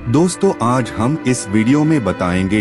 दोस्तों, आज हम इस वीडियो में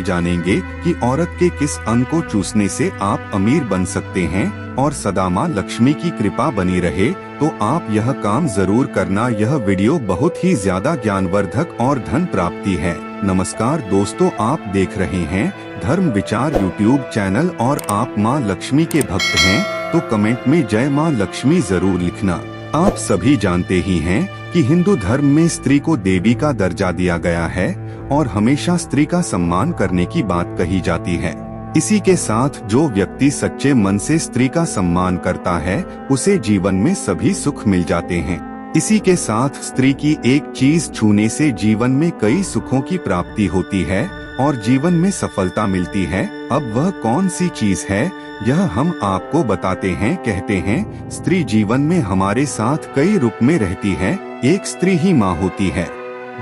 जानेंगे कि औरत के किस अंग को चूसने से आप अमीर बन सकते हैं और सदा मां लक्ष्मी की कृपा बनी रहे। तो आप यह काम जरूर करना। यह वीडियो बहुत ही ज्यादा ज्ञानवर्धक और धन प्राप्ति है। नमस्कार दोस्तों, आप देख रहे हैं धर्म विचार यूट्यूब चैनल और आप मां लक्ष्मी के भक्त हैं तो कमेंट में जय मां लक्ष्मी जरूर लिखना। आप सभी जानते ही हैं कि हिंदू धर्म में स्त्री को देवी का दर्जा दिया गया है और हमेशा स्त्री का सम्मान करने की बात कही जाती है। इसी के साथ जो व्यक्ति सच्चे मन से स्त्री का सम्मान करता है उसे जीवन में सभी सुख मिल जाते हैं। इसी के साथ स्त्री की एक चीज छूने से जीवन में कई सुखों की प्राप्ति होती है और जीवन में सफलता मिलती है। अब वह कौन सी चीज है, यह हम आपको बताते हैं। कहते हैं स्त्री जीवन में हमारे साथ कई रूप में रहती है। एक स्त्री ही माँ होती है,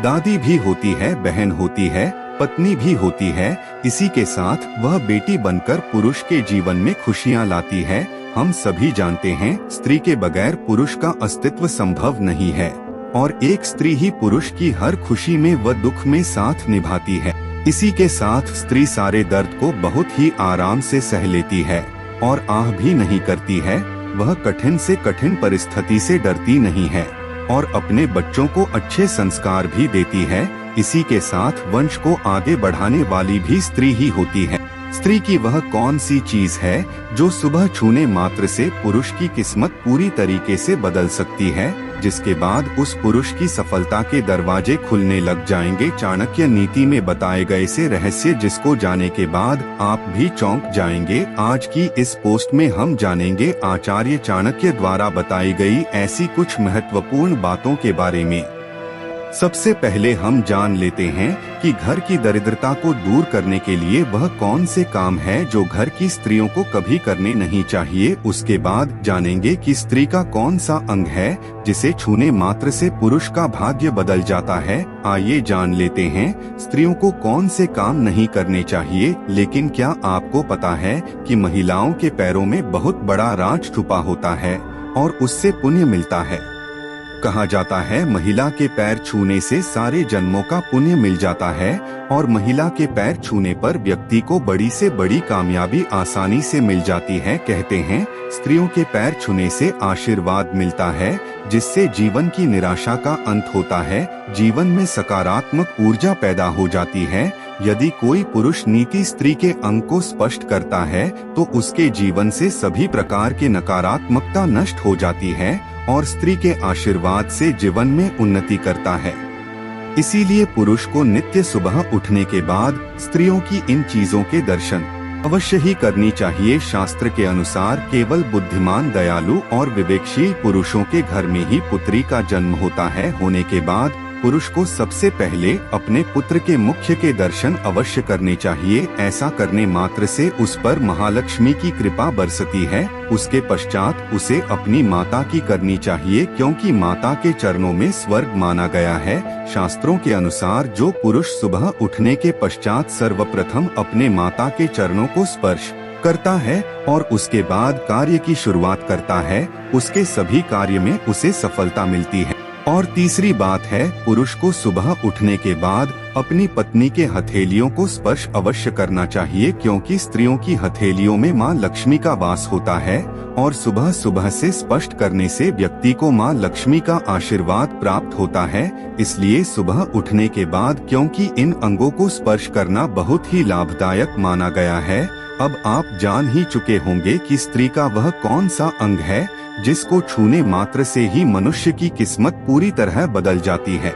दादी भी होती है, बहन होती है, पत्नी भी होती है। इसी के साथ वह बेटी बनकर पुरुष के जीवन में खुशियाँ लाती है। हम सभी जानते हैं स्त्री के बगैर पुरुष का अस्तित्व संभव नहीं है और एक स्त्री ही पुरुष की हर खुशी में व दुख में साथ निभाती है। इसी के साथ स्त्री सारे दर्द को बहुत ही आराम से सह लेती है और आह भी नहीं करती है। वह कठिन से कठिन परिस्थिति से डरती नहीं है और अपने बच्चों को अच्छे संस्कार भी देती है। इसी के साथ वंश को आगे बढ़ाने वाली भी स्त्री ही होती है। स्त्री की वह कौन सी चीज है जो सुबह छूने मात्र से पुरुष की किस्मत पूरी तरीके से बदल सकती है, जिसके बाद उस पुरुष की सफलता के दरवाजे खुलने लग जाएंगे। चाणक्य नीति में बताए गए से रहस्य जिसको जाने के बाद आप भी चौंक जाएंगे। आज की इस पोस्ट में हम जानेंगे आचार्य चाणक्य द्वारा बताई गई ऐसी कुछ महत्वपूर्ण बातों के बारे में। सबसे पहले हम जान लेते हैं कि घर की दरिद्रता को दूर करने के लिए वह कौन से काम है जो घर की स्त्रियों को कभी करने नहीं चाहिए। उसके बाद जानेंगे कि स्त्री का कौन सा अंग है जिसे छूने मात्र से पुरुष का भाग्य बदल जाता है। आइए जान लेते हैं स्त्रियों को कौन से काम नहीं करने चाहिए। लेकिन क्या आपको पता है कि महिलाओं के पैरों में बहुत बड़ा राज छुपा होता है और उससे पुण्य मिलता है। कहा जाता है महिला के पैर छूने से सारे जन्मों का पुण्य मिल जाता है और महिला के पैर छूने पर व्यक्ति को बड़ी से बड़ी कामयाबी आसानी से मिल जाती है। कहते हैं स्त्रियों के पैर छूने से आशीर्वाद मिलता है जिससे जीवन की निराशा का अंत होता है। जीवन में सकारात्मक ऊर्जा पैदा हो जाती है। यदि कोई पुरुष नीति स्त्री के अंग को स्पष्ट करता है तो उसके जीवन से सभी प्रकार के नकारात्मकता नष्ट हो जाती है और स्त्री के आशीर्वाद से जीवन में उन्नति करता है। इसीलिए पुरुष को नित्य सुबह उठने के बाद स्त्रियों की इन चीजों के दर्शन अवश्य ही करनी चाहिए। शास्त्र के अनुसार केवल बुद्धिमान, दयालु और विवेकशील पुरुषों के घर में ही पुत्री का जन्म होता है। होने के बाद पुरुष को सबसे पहले अपने पुत्र के मुख के दर्शन अवश्य करने चाहिए। ऐसा करने मात्र से उस पर महालक्ष्मी की कृपा बरसती है। उसके पश्चात उसे अपनी माता की करनी चाहिए क्योंकि माता के चरणों में स्वर्ग माना गया है। शास्त्रों के अनुसार जो पुरुष सुबह उठने के पश्चात सर्वप्रथम अपने माता के चरणों को स्पर्श करता है और उसके बाद कार्य की शुरुआत करता है, उसके सभी कार्य में उसे सफलता मिलती है। और तीसरी बात है, पुरुष को सुबह उठने के बाद अपनी पत्नी के हथेलियों को स्पर्श अवश्य करना चाहिए क्योंकि स्त्रियों की हथेलियों में मां लक्ष्मी का वास होता है और सुबह सुबह से स्पर्श करने से व्यक्ति को मां लक्ष्मी का आशीर्वाद प्राप्त होता है। इसलिए सुबह उठने के बाद क्योंकि इन अंगों को स्पर्श करना बहुत ही लाभदायक माना गया है। अब आप जान ही चुके होंगे कि स्त्री का वह कौन सा अंग है जिसको छूने मात्र से ही मनुष्य की किस्मत पूरी तरह बदल जाती है।